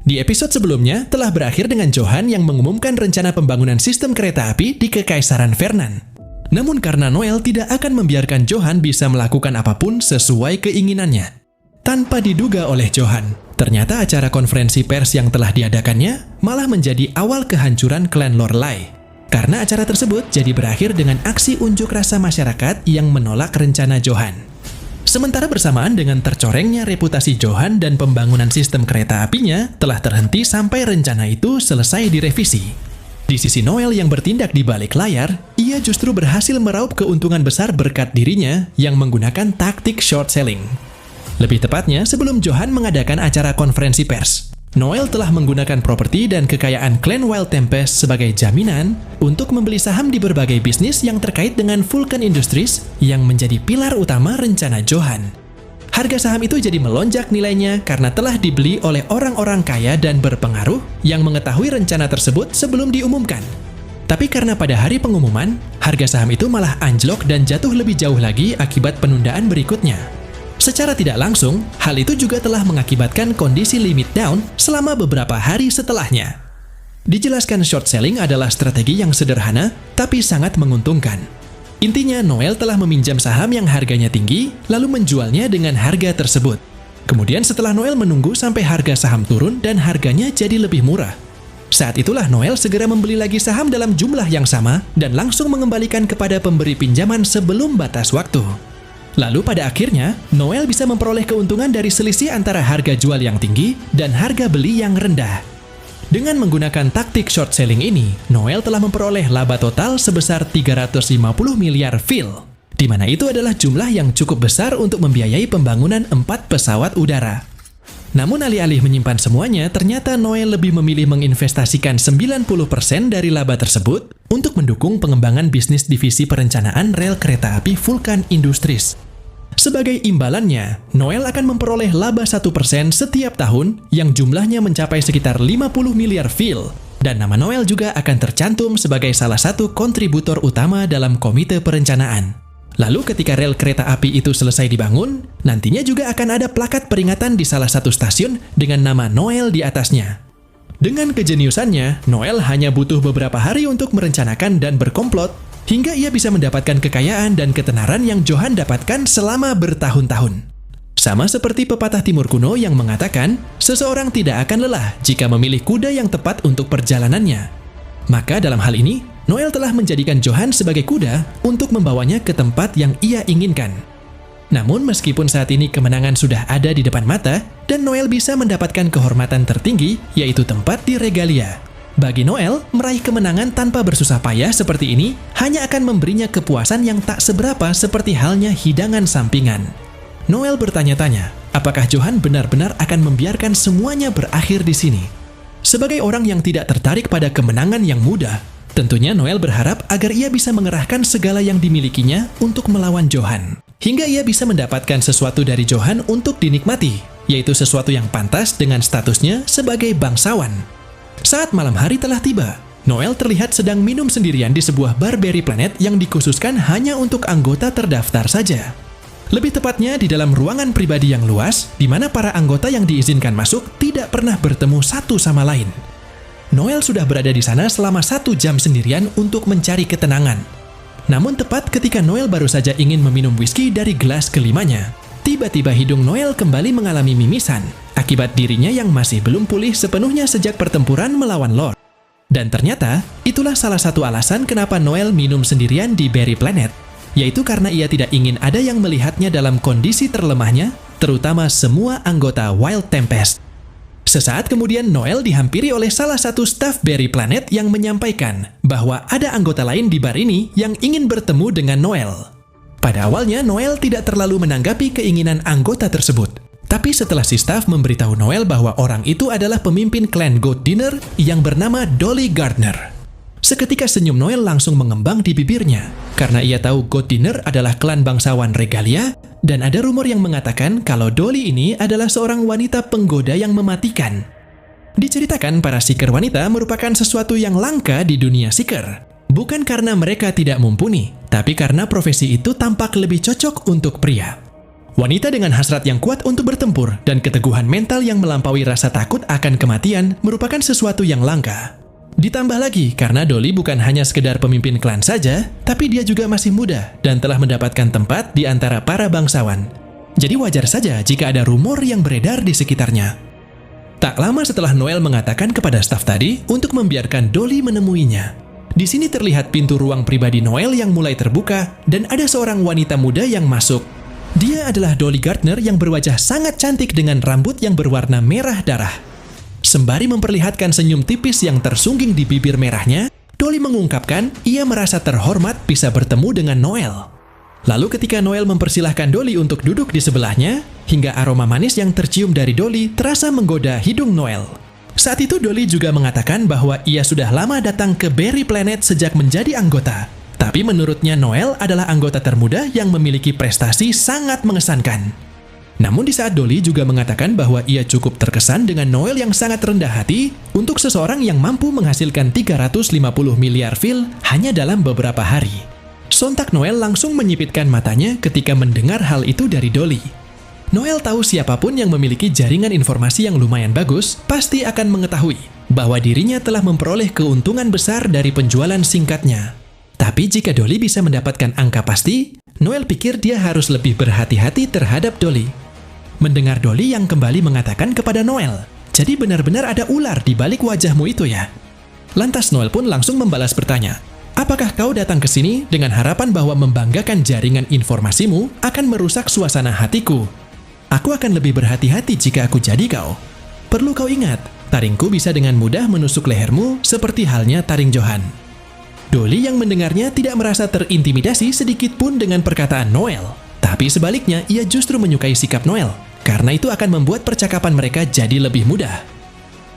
Di episode sebelumnya telah berakhir dengan Johan yang mengumumkan rencana pembangunan sistem kereta api di Kekaisaran Vernan. Namun karena Noel tidak akan membiarkan Johan bisa melakukan apapun sesuai keinginannya. Tanpa diduga oleh Johan, ternyata acara konferensi pers yang telah diadakannya malah menjadi awal kehancuran klan Lorelai. Karena acara tersebut jadi berakhir dengan aksi unjuk rasa masyarakat yang menolak rencana Johan. Sementara bersamaan dengan tercorengnya reputasi Johan dan pembangunan sistem kereta apinya telah terhenti sampai rencana itu selesai direvisi. Di sisi Noel yang bertindak di balik layar, ia justru berhasil meraup keuntungan besar berkat dirinya yang menggunakan taktik short selling. Lebih tepatnya, sebelum Johan mengadakan acara konferensi pers, Noel telah menggunakan properti dan kekayaan klan Wild Tempest sebagai jaminan untuk membeli saham di berbagai bisnis yang terkait dengan Vulcan Industries yang menjadi pilar utama rencana Johan. Harga saham itu jadi melonjak nilainya karena telah dibeli oleh orang-orang kaya dan berpengaruh yang mengetahui rencana tersebut sebelum diumumkan. Tapi karena pada hari pengumuman, harga saham itu malah anjlok dan jatuh lebih jauh lagi akibat penundaan berikutnya. Secara tidak langsung, hal itu juga telah mengakibatkan kondisi limit down selama beberapa hari setelahnya. Dijelaskan short selling adalah strategi yang sederhana, tapi sangat menguntungkan. Intinya, Noel telah meminjam saham yang harganya tinggi, lalu menjualnya dengan harga tersebut. Kemudian setelah Noel menunggu sampai harga saham turun dan harganya jadi lebih murah. Saat itulah Noel segera membeli lagi saham dalam jumlah yang sama dan langsung mengembalikan kepada pemberi pinjaman sebelum batas waktu. Lalu pada akhirnya, Noel bisa memperoleh keuntungan dari selisih antara harga jual yang tinggi dan harga beli yang rendah. Dengan menggunakan taktik short selling ini, Noel telah memperoleh laba total sebesar 350 miliar VIL, di mana itu adalah jumlah yang cukup besar untuk membiayai pembangunan 4 pesawat udara. Namun alih-alih menyimpan semuanya, ternyata Noel lebih memilih menginvestasikan 90% dari laba tersebut untuk mendukung pengembangan bisnis divisi perencanaan rel kereta api Vulcan Industries. Sebagai imbalannya, Noel akan memperoleh laba 1% setiap tahun yang jumlahnya mencapai sekitar 50 miliar VIL, dan nama Noel juga akan tercantum sebagai salah satu kontributor utama dalam komite perencanaan. Lalu ketika rel kereta api itu selesai dibangun, nantinya juga akan ada plakat peringatan di salah satu stasiun dengan nama Noel di atasnya. Dengan kejeniusannya, Noel hanya butuh beberapa hari untuk merencanakan dan berkomplot, hingga ia bisa mendapatkan kekayaan dan ketenaran yang Johan dapatkan selama bertahun-tahun. Sama seperti pepatah timur kuno yang mengatakan, seseorang tidak akan lelah jika memilih kuda yang tepat untuk perjalanannya. Maka dalam hal ini, Noel telah menjadikan Johan sebagai kuda untuk membawanya ke tempat yang ia inginkan. Namun meskipun saat ini kemenangan sudah ada di depan mata, dan Noel bisa mendapatkan kehormatan tertinggi, yaitu tempat di Regalia. Bagi Noel, meraih kemenangan tanpa bersusah payah seperti ini hanya akan memberinya kepuasan yang tak seberapa seperti halnya hidangan sampingan. Noel bertanya-tanya, apakah Johan benar-benar akan membiarkan semuanya berakhir di sini? Sebagai orang yang tidak tertarik pada kemenangan yang mudah, tentunya Noel berharap agar ia bisa mengerahkan segala yang dimilikinya untuk melawan Johan. Hingga ia bisa mendapatkan sesuatu dari Johan untuk dinikmati, yaitu sesuatu yang pantas dengan statusnya sebagai bangsawan. Saat malam hari telah tiba, Noel terlihat sedang minum sendirian di sebuah bar Berry Planet yang dikhususkan hanya untuk anggota terdaftar saja. Lebih tepatnya di dalam ruangan pribadi yang luas, di mana para anggota yang diizinkan masuk tidak pernah bertemu satu sama lain. Noel sudah berada di sana selama 1 jam sendirian untuk mencari ketenangan. Namun tepat ketika Noel baru saja ingin meminum whisky dari gelas kelimanya, tiba-tiba hidung Noel kembali mengalami mimisan akibat dirinya yang masih belum pulih sepenuhnya sejak pertempuran melawan Lord. Dan ternyata, itulah salah satu alasan kenapa Noel minum sendirian di Berry Planet, yaitu karena ia tidak ingin ada yang melihatnya dalam kondisi terlemahnya, terutama semua anggota Wild Tempest. Sesaat kemudian Noel dihampiri oleh salah satu staf Berry Planet yang menyampaikan bahwa ada anggota lain di bar ini yang ingin bertemu dengan Noel. Pada awalnya Noel tidak terlalu menanggapi keinginan anggota tersebut. Tapi setelah si staf memberitahu Noel bahwa orang itu adalah pemimpin klan Goat Dinner yang bernama Dolly Gardner. Seketika senyum Noel langsung mengembang di bibirnya, karena ia tahu Goat Dinner adalah klan bangsawan Regalia, dan ada rumor yang mengatakan kalau Dolly ini adalah seorang wanita penggoda yang mematikan. Diceritakan para seeker wanita merupakan sesuatu yang langka di dunia seeker. Bukan karena mereka tidak mumpuni, tapi karena profesi itu tampak lebih cocok untuk pria. Wanita dengan hasrat yang kuat untuk bertempur dan keteguhan mental yang melampaui rasa takut akan kematian merupakan sesuatu yang langka. Ditambah lagi, karena Dolly bukan hanya sekedar pemimpin klan saja, tapi dia juga masih muda dan telah mendapatkan tempat di antara para bangsawan. Jadi wajar saja jika ada rumor yang beredar di sekitarnya. Tak lama setelah Noel mengatakan kepada staf tadi untuk membiarkan Dolly menemuinya. Di sini terlihat pintu ruang pribadi Noel yang mulai terbuka dan ada seorang wanita muda yang masuk. Dia adalah Dolly Gardner yang berwajah sangat cantik dengan rambut yang berwarna merah darah. Sembari memperlihatkan senyum tipis yang tersungging di bibir merahnya, Dolly mengungkapkan ia merasa terhormat bisa bertemu dengan Noel. Lalu ketika Noel mempersilahkan Dolly untuk duduk di sebelahnya, hingga aroma manis yang tercium dari Dolly terasa menggoda hidung Noel. Saat itu Dolly juga mengatakan bahwa ia sudah lama datang ke Berry Planet sejak menjadi anggota. Tapi menurutnya Noel adalah anggota termuda yang memiliki prestasi sangat mengesankan. Namun di saat Dolly juga mengatakan bahwa ia cukup terkesan dengan Noel yang sangat rendah hati untuk seseorang yang mampu menghasilkan 350 miliar fil hanya dalam beberapa hari. Sontak Noel langsung menyipitkan matanya ketika mendengar hal itu dari Dolly. Noel tahu siapapun yang memiliki jaringan informasi yang lumayan bagus pasti akan mengetahui bahwa dirinya telah memperoleh keuntungan besar dari penjualan singkatnya. Tapi jika Dolly bisa mendapatkan angka pasti, Noel pikir dia harus lebih berhati-hati terhadap Dolly. Mendengar Dolly yang kembali mengatakan kepada Noel, "Jadi benar-benar ada ular di balik wajahmu itu ya?" Lantas Noel pun langsung membalas bertanya, "Apakah kau datang ke sini dengan harapan bahwa membanggakan jaringan informasimu akan merusak suasana hatiku? Aku akan lebih berhati-hati jika aku jadi kau. Perlu kau ingat, taringku bisa dengan mudah menusuk lehermu seperti halnya taring Johan." Dolly yang mendengarnya tidak merasa terintimidasi sedikit pun dengan perkataan Noel. Tapi sebaliknya, ia justru menyukai sikap Noel, karena itu akan membuat percakapan mereka jadi lebih mudah.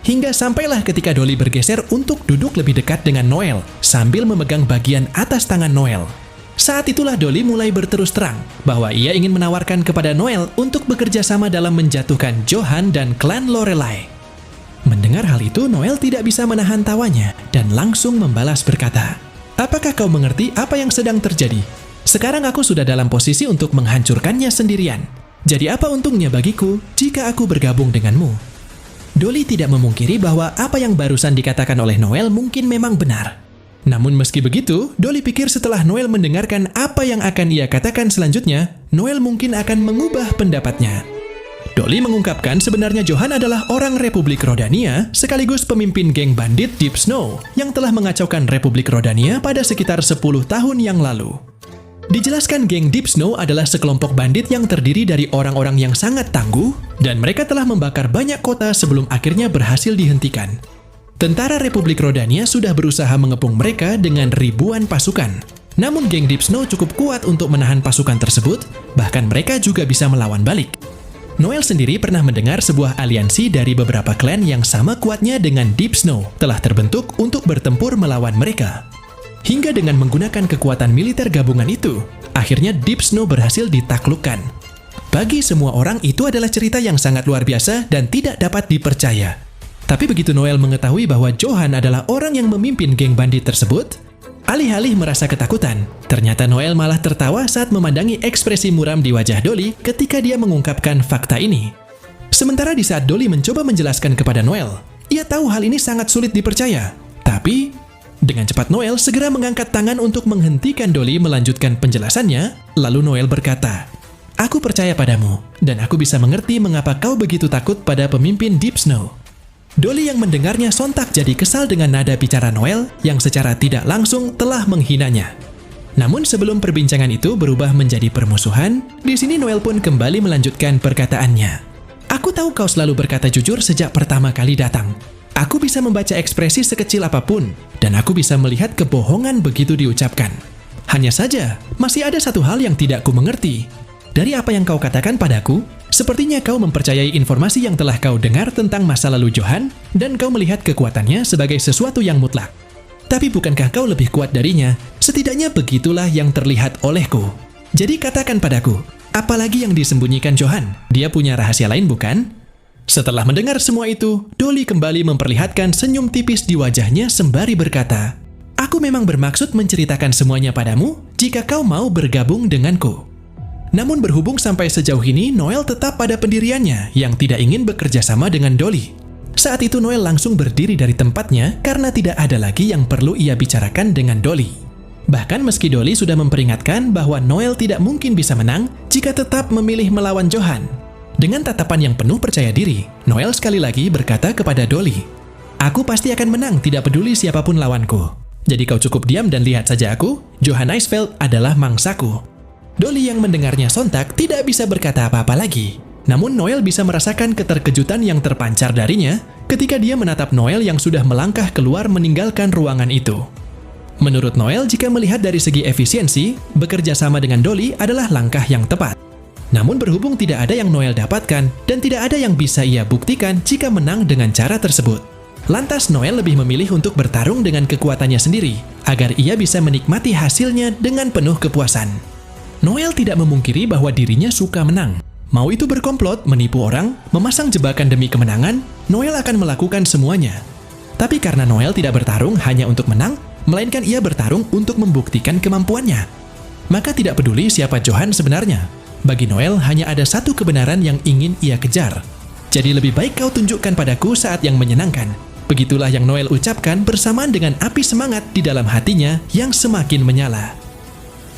Hingga sampailah ketika Dolly bergeser untuk duduk lebih dekat dengan Noel, sambil memegang bagian atas tangan Noel. Saat itulah Dolly mulai berterus terang bahwa ia ingin menawarkan kepada Noel untuk bekerja sama dalam menjatuhkan Johan dan klan Lorelai. Mendengar hal itu, Noel tidak bisa menahan tawanya dan langsung membalas berkata, "Apakah kau mengerti apa yang sedang terjadi? Sekarang aku sudah dalam posisi untuk menghancurkannya sendirian. Jadi apa untungnya bagiku jika aku bergabung denganmu?" Dolly tidak memungkiri bahwa apa yang barusan dikatakan oleh Noel mungkin memang benar. Namun meski begitu, Dolly pikir setelah Noel mendengarkan apa yang akan ia katakan selanjutnya, Noel mungkin akan mengubah pendapatnya. Dolly mengungkapkan sebenarnya Johan adalah orang Republik Rodania sekaligus pemimpin geng bandit Deep Snow yang telah mengacaukan Republik Rodania pada sekitar 10 tahun yang lalu. Dijelaskan geng Deep Snow adalah sekelompok bandit yang terdiri dari orang-orang yang sangat tangguh dan mereka telah membakar banyak kota sebelum akhirnya berhasil dihentikan. Tentara Republik Rodania sudah berusaha mengepung mereka dengan ribuan pasukan. Namun geng Deep Snow cukup kuat untuk menahan pasukan tersebut, bahkan mereka juga bisa melawan balik. Noel sendiri pernah mendengar sebuah aliansi dari beberapa klan yang sama kuatnya dengan Deep Snow telah terbentuk untuk bertempur melawan mereka. Hingga dengan menggunakan kekuatan militer gabungan itu, akhirnya Deep Snow berhasil ditaklukkan. Bagi semua orang itu adalah cerita yang sangat luar biasa dan tidak dapat dipercaya. Tapi begitu Noel mengetahui bahwa Johan adalah orang yang memimpin geng bandit tersebut, alih-alih merasa ketakutan, ternyata Noel malah tertawa saat memandangi ekspresi muram di wajah Dolly ketika dia mengungkapkan fakta ini. Sementara di saat Dolly mencoba menjelaskan kepada Noel, ia tahu hal ini sangat sulit dipercaya. Tapi, dengan cepat Noel segera mengangkat tangan untuk menghentikan Dolly melanjutkan penjelasannya, lalu Noel berkata, "Aku percaya padamu, dan aku bisa mengerti mengapa kau begitu takut pada pemimpin Deep Snow." Dolly yang mendengarnya sontak jadi kesal dengan nada bicara Noel yang secara tidak langsung telah menghinanya. Namun sebelum perbincangan itu berubah menjadi permusuhan, di sini Noel pun kembali melanjutkan perkataannya. "Aku tahu kau selalu berkata jujur sejak pertama kali datang. Aku bisa membaca ekspresi sekecil apapun, dan aku bisa melihat kebohongan begitu diucapkan. Hanya saja, masih ada satu hal yang tidak ku mengerti. Dari apa yang kau katakan padaku, sepertinya kau mempercayai informasi yang telah kau dengar tentang masa lalu Johan, dan kau melihat kekuatannya sebagai sesuatu yang mutlak. Tapi bukankah kau lebih kuat darinya? Setidaknya begitulah yang terlihat olehku. Jadi katakan padaku, apalagi yang disembunyikan Johan? Dia punya rahasia lain bukan?" Setelah mendengar semua itu, Dolly kembali memperlihatkan senyum tipis di wajahnya sembari berkata, "Aku memang bermaksud menceritakan semuanya padamu jika kau mau bergabung denganku." Namun berhubung sampai sejauh ini, Noel tetap pada pendiriannya yang tidak ingin bekerja sama dengan Dolly. Saat itu Noel langsung berdiri dari tempatnya karena tidak ada lagi yang perlu ia bicarakan dengan Dolly. Bahkan meski Dolly sudah memperingatkan bahwa Noel tidak mungkin bisa menang jika tetap memilih melawan Johan. Dengan tatapan yang penuh percaya diri, Noel sekali lagi berkata kepada Dolly, "Aku pasti akan menang, tidak peduli siapapun lawanku. Jadi kau cukup diam dan lihat saja aku, Johan Isfeld adalah mangsaku." Dolly yang mendengarnya sontak tidak bisa berkata apa-apa lagi. Namun Noel bisa merasakan keterkejutan yang terpancar darinya ketika dia menatap Noel yang sudah melangkah keluar meninggalkan ruangan itu. Menurut Noel, jika melihat dari segi efisiensi, bekerja sama dengan Dolly adalah langkah yang tepat. Namun berhubung tidak ada yang Noel dapatkan dan tidak ada yang bisa ia buktikan jika menang dengan cara tersebut. Lantas Noel lebih memilih untuk bertarung dengan kekuatannya sendiri agar ia bisa menikmati hasilnya dengan penuh kepuasan. Noel tidak memungkiri bahwa dirinya suka menang. Mau itu berkomplot, menipu orang, memasang jebakan demi kemenangan, Noel akan melakukan semuanya. Tapi karena Noel tidak bertarung hanya untuk menang, melainkan ia bertarung untuk membuktikan kemampuannya. Maka tidak peduli siapa Johan sebenarnya. Bagi Noel hanya ada satu kebenaran yang ingin ia kejar. Jadi lebih baik kau tunjukkan padaku saat yang menyenangkan. Begitulah yang Noel ucapkan bersamaan dengan api semangat di dalam hatinya yang semakin menyala.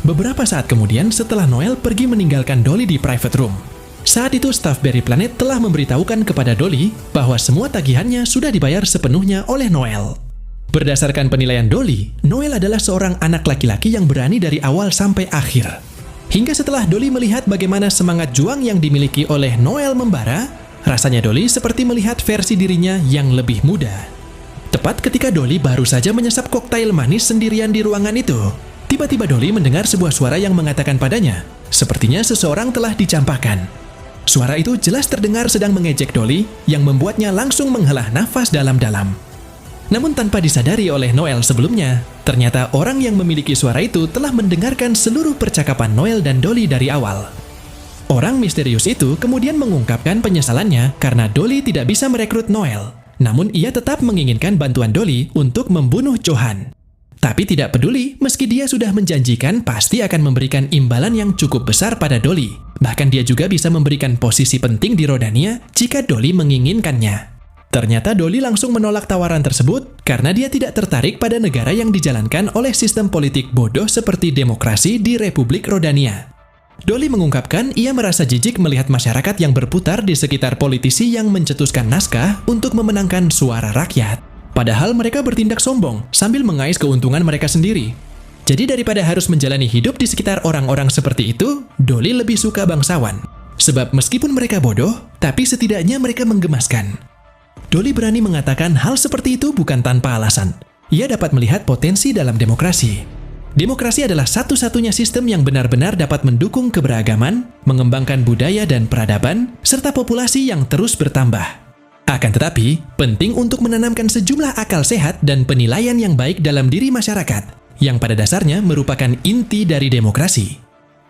Beberapa saat kemudian setelah Noel pergi meninggalkan Dolly di private room. Saat itu staf Berry Planet telah memberitahukan kepada Dolly bahwa semua tagihannya sudah dibayar sepenuhnya oleh Noel. Berdasarkan penilaian Dolly, Noel adalah seorang anak laki-laki yang berani dari awal sampai akhir. Hingga setelah Dolly melihat bagaimana semangat juang yang dimiliki oleh Noel membara, rasanya Dolly seperti melihat versi dirinya yang lebih muda. Tepat ketika Dolly baru saja menyesap koktail manis sendirian di ruangan itu, tiba-tiba Dolly mendengar sebuah suara yang mengatakan padanya, sepertinya seseorang telah dicampakkan. Suara itu jelas terdengar sedang mengejek Dolly yang membuatnya langsung menghela nafas dalam-dalam. Namun tanpa disadari oleh Noel sebelumnya, ternyata orang yang memiliki suara itu telah mendengarkan seluruh percakapan Noel dan Dolly dari awal. Orang misterius itu kemudian mengungkapkan penyesalannya karena Dolly tidak bisa merekrut Noel. Namun ia tetap menginginkan bantuan Dolly untuk membunuh Johan. Tapi tidak peduli, meski dia sudah menjanjikan pasti akan memberikan imbalan yang cukup besar pada Dolly. Bahkan dia juga bisa memberikan posisi penting di Rodania jika Dolly menginginkannya. Ternyata Dolly langsung menolak tawaran tersebut karena dia tidak tertarik pada negara yang dijalankan oleh sistem politik bodoh seperti demokrasi di Republik Rodania. Dolly mengungkapkan ia merasa jijik melihat masyarakat yang berputar di sekitar politisi yang mencetuskan naskah untuk memenangkan suara rakyat. Padahal mereka bertindak sombong sambil mengais keuntungan mereka sendiri. Jadi daripada harus menjalani hidup di sekitar orang-orang seperti itu, Dolly lebih suka bangsawan. Sebab meskipun mereka bodoh, tapi setidaknya mereka menggemaskan. Dolly berani mengatakan hal seperti itu bukan tanpa alasan. Ia dapat melihat potensi dalam demokrasi. Demokrasi adalah satu-satunya sistem yang benar-benar dapat mendukung keberagaman, mengembangkan budaya dan peradaban, serta populasi yang terus bertambah. Akan tetapi, penting untuk menanamkan sejumlah akal sehat dan penilaian yang baik dalam diri masyarakat, yang pada dasarnya merupakan inti dari demokrasi.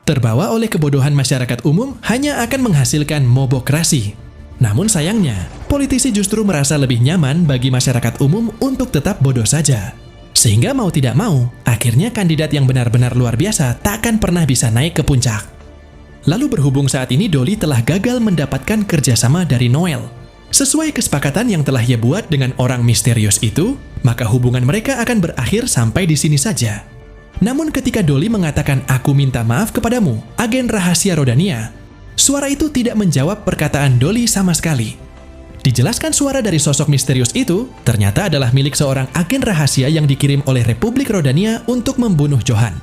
Terbawa oleh kebodohan masyarakat umum hanya akan menghasilkan mobokrasi. Namun sayangnya, politisi justru merasa lebih nyaman bagi masyarakat umum untuk tetap bodoh saja. Sehingga mau tidak mau, akhirnya kandidat yang benar-benar luar biasa tak akan pernah bisa naik ke puncak. Lalu berhubung saat ini Dolly telah gagal mendapatkan kerjasama dari Noel. Sesuai kesepakatan yang telah ia buat dengan orang misterius itu, maka hubungan mereka akan berakhir sampai di sini saja. Namun ketika Dolly mengatakan aku minta maaf kepadamu, agen rahasia Rodania, suara itu tidak menjawab perkataan Dolly sama sekali. Dijelaskan suara dari sosok misterius itu ternyata adalah milik seorang agen rahasia yang dikirim oleh Republik Rodania untuk membunuh Johan.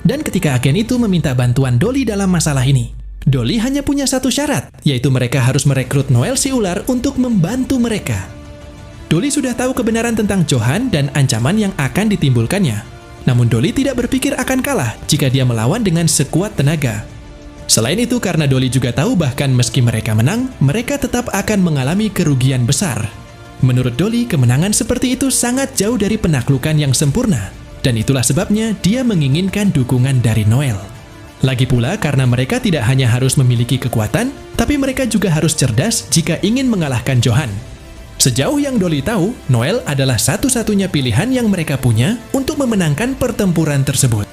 Dan ketika agen itu meminta bantuan Dolly dalam masalah ini, Dolly hanya punya satu syarat, yaitu mereka harus merekrut Noel si ular untuk membantu mereka. Dolly sudah tahu kebenaran tentang Johan dan ancaman yang akan ditimbulkannya. Namun Dolly tidak berpikir akan kalah jika dia melawan dengan sekuat tenaga. Selain itu, karena Dolly juga tahu bahkan meski mereka menang, mereka tetap akan mengalami kerugian besar. Menurut Dolly, kemenangan seperti itu sangat jauh dari penaklukan yang sempurna. Dan itulah sebabnya dia menginginkan dukungan dari Noel. Lagi pula karena mereka tidak hanya harus memiliki kekuatan, tapi mereka juga harus cerdas jika ingin mengalahkan Johan. Sejauh yang Dolly tahu, Noel adalah satu-satunya pilihan yang mereka punya untuk memenangkan pertempuran tersebut.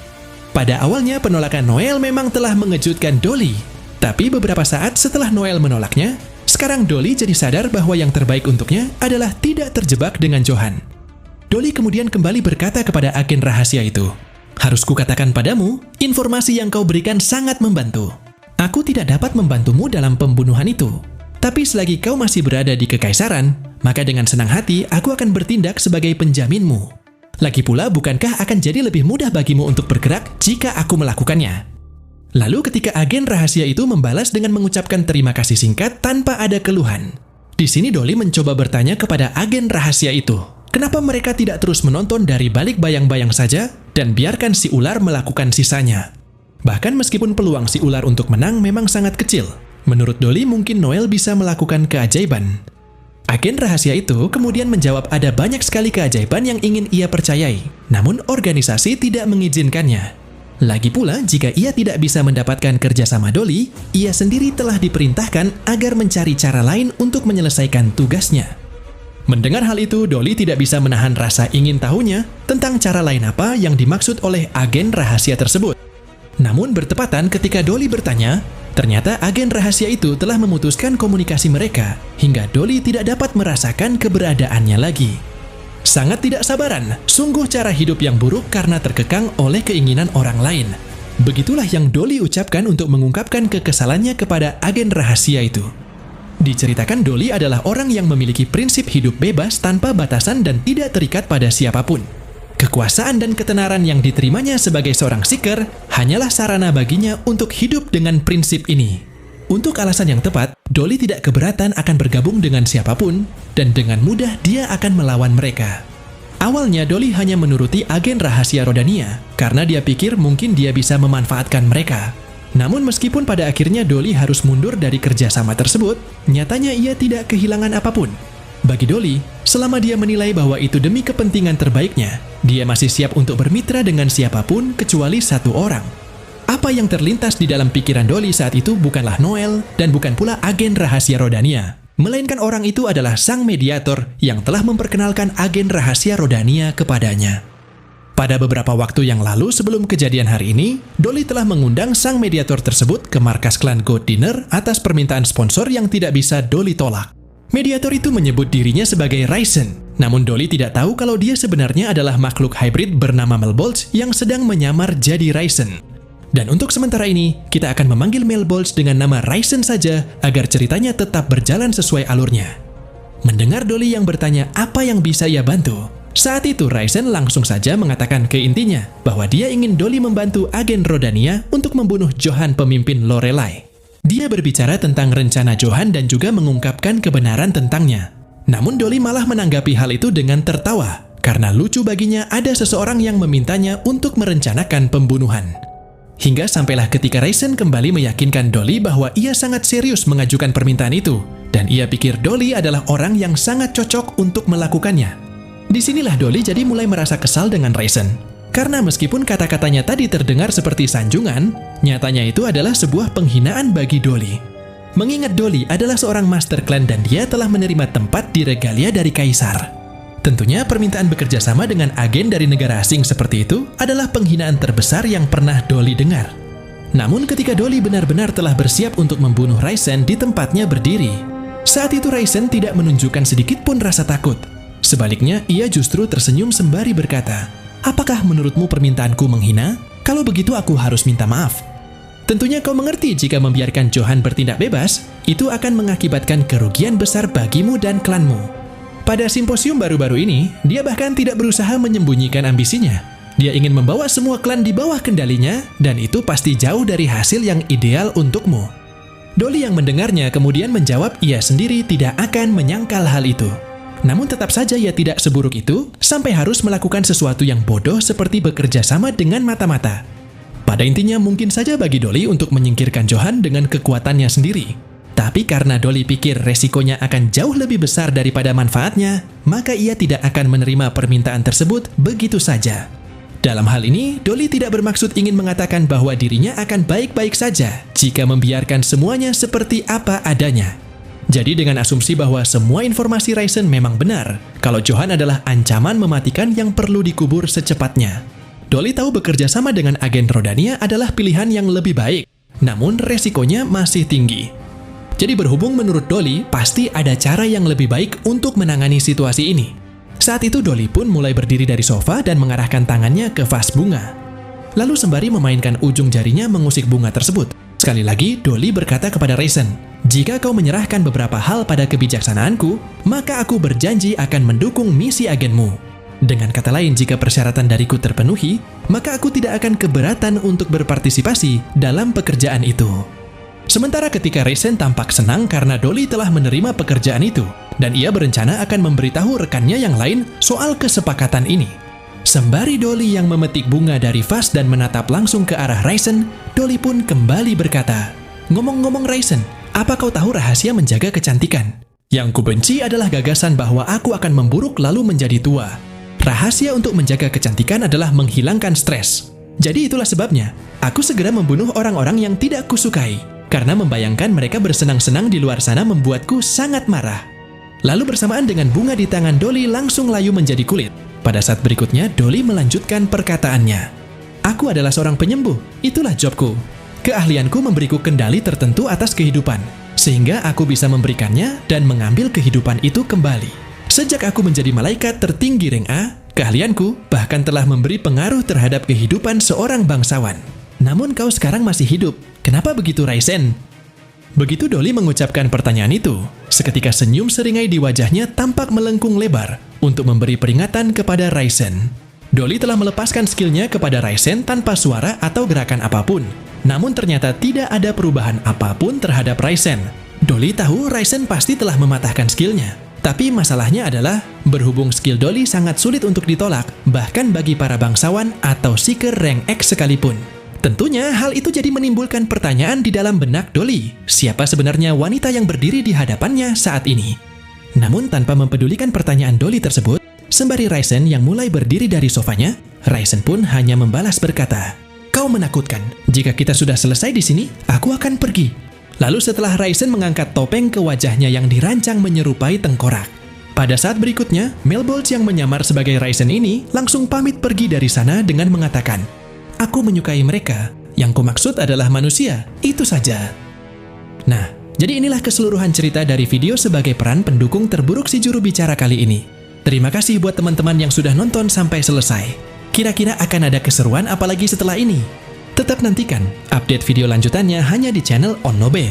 Pada awalnya penolakan Noel memang telah mengejutkan Dolly. Tapi beberapa saat setelah Noel menolaknya, sekarang Dolly jadi sadar bahwa yang terbaik untuknya adalah tidak terjebak dengan Johan. Dolly kemudian kembali berkata kepada agen rahasia itu, "Harus kukatakan padamu, informasi yang kau berikan sangat membantu. Aku tidak dapat membantumu dalam pembunuhan itu. Tapi selagi kau masih berada di Kekaisaran, maka dengan senang hati aku akan bertindak sebagai penjaminmu. Lagi pula, bukankah akan jadi lebih mudah bagimu untuk bergerak jika aku melakukannya?" Lalu ketika agen rahasia itu membalas dengan mengucapkan terima kasih singkat tanpa ada keluhan. Di sini Dolly mencoba bertanya kepada agen rahasia itu, kenapa mereka tidak terus menonton dari balik bayang-bayang saja dan biarkan si ular melakukan sisanya. Bahkan meskipun peluang si ular untuk menang memang sangat kecil, menurut Dolly mungkin Noel bisa melakukan keajaiban. Agen rahasia itu kemudian menjawab ada banyak sekali keajaiban yang ingin ia percayai, namun organisasi tidak mengizinkannya. Lagi pula, jika ia tidak bisa mendapatkan kerjasama Dolly, ia sendiri telah diperintahkan agar mencari cara lain untuk menyelesaikan tugasnya. Mendengar hal itu, Dolly tidak bisa menahan rasa ingin tahunya tentang cara lain apa yang dimaksud oleh agen rahasia tersebut. Namun bertepatan ketika Dolly bertanya, ternyata agen rahasia itu telah memutuskan komunikasi mereka, hingga Dolly tidak dapat merasakan keberadaannya lagi. Sangat tidak sabaran, sungguh cara hidup yang buruk karena terkekang oleh keinginan orang lain. Begitulah yang Dolly ucapkan untuk mengungkapkan kekesalannya kepada agen rahasia itu. Diceritakan Dolly adalah orang yang memiliki prinsip hidup bebas tanpa batasan dan tidak terikat pada siapapun. Kekuasaan dan ketenaran yang diterimanya sebagai seorang seeker hanyalah sarana baginya untuk hidup dengan prinsip ini. Untuk alasan yang tepat, Dolly tidak keberatan akan bergabung dengan siapapun, dan dengan mudah dia akan melawan mereka. Awalnya Dolly hanya menuruti agen rahasia Rodania, karena dia pikir mungkin dia bisa memanfaatkan mereka. Namun meskipun pada akhirnya Dolly harus mundur dari kerjasama tersebut, nyatanya ia tidak kehilangan apapun. Bagi Dolly, selama dia menilai bahwa itu demi kepentingan terbaiknya, dia masih siap untuk bermitra dengan siapapun kecuali satu orang. Apa yang terlintas di dalam pikiran Dolly saat itu bukanlah Noel dan bukan pula agen rahasia Rodania, melainkan orang itu adalah sang mediator yang telah memperkenalkan agen rahasia Rodania kepadanya. Pada beberapa waktu yang lalu sebelum kejadian hari ini, Dolly telah mengundang sang mediator tersebut ke markas klan Goat Dinner atas permintaan sponsor yang tidak bisa Dolly tolak. Mediator itu menyebut dirinya sebagai Ryzen, namun Dolly tidak tahu kalau dia sebenarnya adalah makhluk hybrid bernama Melbolz yang sedang menyamar jadi Ryzen. Dan untuk sementara ini, kita akan memanggil Melbolz dengan nama Ryzen saja agar ceritanya tetap berjalan sesuai alurnya. Mendengar Dolly yang bertanya apa yang bisa ia bantu, saat itu Ryzen langsung saja mengatakan ke intinya bahwa dia ingin Dolly membantu agen Rodania untuk membunuh Johan pemimpin Lorelei. Dia berbicara tentang rencana Johan dan juga mengungkapkan kebenaran tentangnya. Namun Dolly malah menanggapi hal itu dengan tertawa, karena lucu baginya ada seseorang yang memintanya untuk merencanakan pembunuhan. Hingga sampailah ketika Ryzen kembali meyakinkan Dolly bahwa ia sangat serius mengajukan permintaan itu, dan ia pikir Dolly adalah orang yang sangat cocok untuk melakukannya. Disinilah Dolly jadi mulai merasa kesal dengan Ryzen. Karena meskipun kata-katanya tadi terdengar seperti sanjungan, nyatanya itu adalah sebuah penghinaan bagi Dolly. Mengingat Dolly adalah seorang master clan dan dia telah menerima tempat di regalia dari kaisar. Tentunya permintaan bekerja sama dengan agen dari negara asing seperti itu adalah penghinaan terbesar yang pernah Dolly dengar. Namun ketika Dolly benar-benar telah bersiap untuk membunuh Ryzen di tempatnya berdiri, saat itu Ryzen tidak menunjukkan sedikit pun rasa takut. Sebaliknya, ia justru tersenyum sembari berkata, "Apakah menurutmu permintaanku menghina? Kalau begitu aku harus minta maaf." Tentunya kau mengerti jika membiarkan Johan bertindak bebas, itu akan mengakibatkan kerugian besar bagimu dan klanmu. Pada simposium baru-baru ini, dia bahkan tidak berusaha menyembunyikan ambisinya. Dia ingin membawa semua klan di bawah kendalinya, dan itu pasti jauh dari hasil yang ideal untukmu. Dolly yang mendengarnya kemudian menjawab ia sendiri tidak akan menyangkal hal itu. Namun tetap saja ia tidak seburuk itu sampai harus melakukan sesuatu yang bodoh seperti bekerja sama dengan mata-mata. Pada intinya mungkin saja bagi Dolly untuk menyingkirkan Johan dengan kekuatannya sendiri. Tapi karena Dolly pikir resikonya akan jauh lebih besar daripada manfaatnya, maka ia tidak akan menerima permintaan tersebut begitu saja. Dalam hal ini, Dolly tidak bermaksud ingin mengatakan bahwa dirinya akan baik-baik saja jika membiarkan semuanya seperti apa adanya. Jadi dengan asumsi bahwa semua informasi Ryzen memang benar, kalau Johan adalah ancaman mematikan yang perlu dikubur secepatnya. Dolly tahu bekerja sama dengan agen Rodania adalah pilihan yang lebih baik, namun resikonya masih tinggi. Jadi berhubung menurut Dolly, pasti ada cara yang lebih baik untuk menangani situasi ini. Saat itu Dolly pun mulai berdiri dari sofa dan mengarahkan tangannya ke vas bunga. Lalu sembari memainkan ujung jarinya mengusik bunga tersebut. Sekali lagi, Dolly berkata kepada Raisin, "Jika kau menyerahkan beberapa hal pada kebijaksanaanku, maka aku berjanji akan mendukung misi agenmu. Dengan kata lain, jika persyaratan dariku terpenuhi, maka aku tidak akan keberatan untuk berpartisipasi dalam pekerjaan itu." Sementara ketika Raisin tampak senang karena Dolly telah menerima pekerjaan itu, dan ia berencana akan memberitahu rekannya yang lain soal kesepakatan ini. Sembari Dolly yang memetik bunga dari vas dan menatap langsung ke arah Raisin, Dolly pun kembali berkata, "Ngomong-ngomong Raisin, apa kau tahu rahasia menjaga kecantikan? Yang kubenci adalah gagasan bahwa aku akan memburuk lalu menjadi tua. Rahasia untuk menjaga kecantikan adalah menghilangkan stres. Jadi itulah sebabnya, aku segera membunuh orang-orang yang tidak kusukai, karena membayangkan mereka bersenang-senang di luar sana membuatku sangat marah." Lalu bersamaan dengan bunga di tangan Dolly langsung layu menjadi kulit. Pada saat berikutnya, Dolly melanjutkan perkataannya. "Aku adalah seorang penyembuh, itulah jobku. Keahlianku memberiku kendali tertentu atas kehidupan, sehingga aku bisa memberikannya dan mengambil kehidupan itu kembali. Sejak aku menjadi malaikat tertinggi rank A, keahlianku bahkan telah memberi pengaruh terhadap kehidupan seorang bangsawan. Namun kau sekarang masih hidup, kenapa begitu Raisin?" Begitu Dolly mengucapkan pertanyaan itu, seketika senyum seringai di wajahnya tampak melengkung lebar untuk memberi peringatan kepada Raisin. Dolly telah melepaskan skillnya kepada Raisin tanpa suara atau gerakan apapun, namun ternyata tidak ada perubahan apapun terhadap Raisin. Dolly tahu Raisin pasti telah mematahkan skillnya, tapi masalahnya adalah berhubung skill Dolly sangat sulit untuk ditolak, bahkan bagi para bangsawan atau seeker rank X sekalipun. Tentunya hal itu jadi menimbulkan pertanyaan di dalam benak Dolly, siapa sebenarnya wanita yang berdiri di hadapannya saat ini? Namun tanpa mempedulikan pertanyaan Dolly tersebut, sembari Raisin yang mulai berdiri dari sofanya, Raisin pun hanya membalas berkata, "Kau menakutkan. Jika kita sudah selesai di sini, aku akan pergi." Lalu setelah Raisin mengangkat topeng ke wajahnya yang dirancang menyerupai tengkorak. Pada saat berikutnya, Melbolt yang menyamar sebagai Raisin ini langsung pamit pergi dari sana dengan mengatakan, "Aku menyukai mereka. Yang kumaksud adalah manusia. Itu saja." Nah, jadi inilah keseluruhan cerita dari video sebagai peran pendukung terburuk si juru bicara kali ini. Terima kasih buat teman-teman yang sudah nonton sampai selesai. Kira-kira akan ada keseruan apalagi setelah ini? Tetap nantikan update video lanjutannya hanya di channel Onnobe.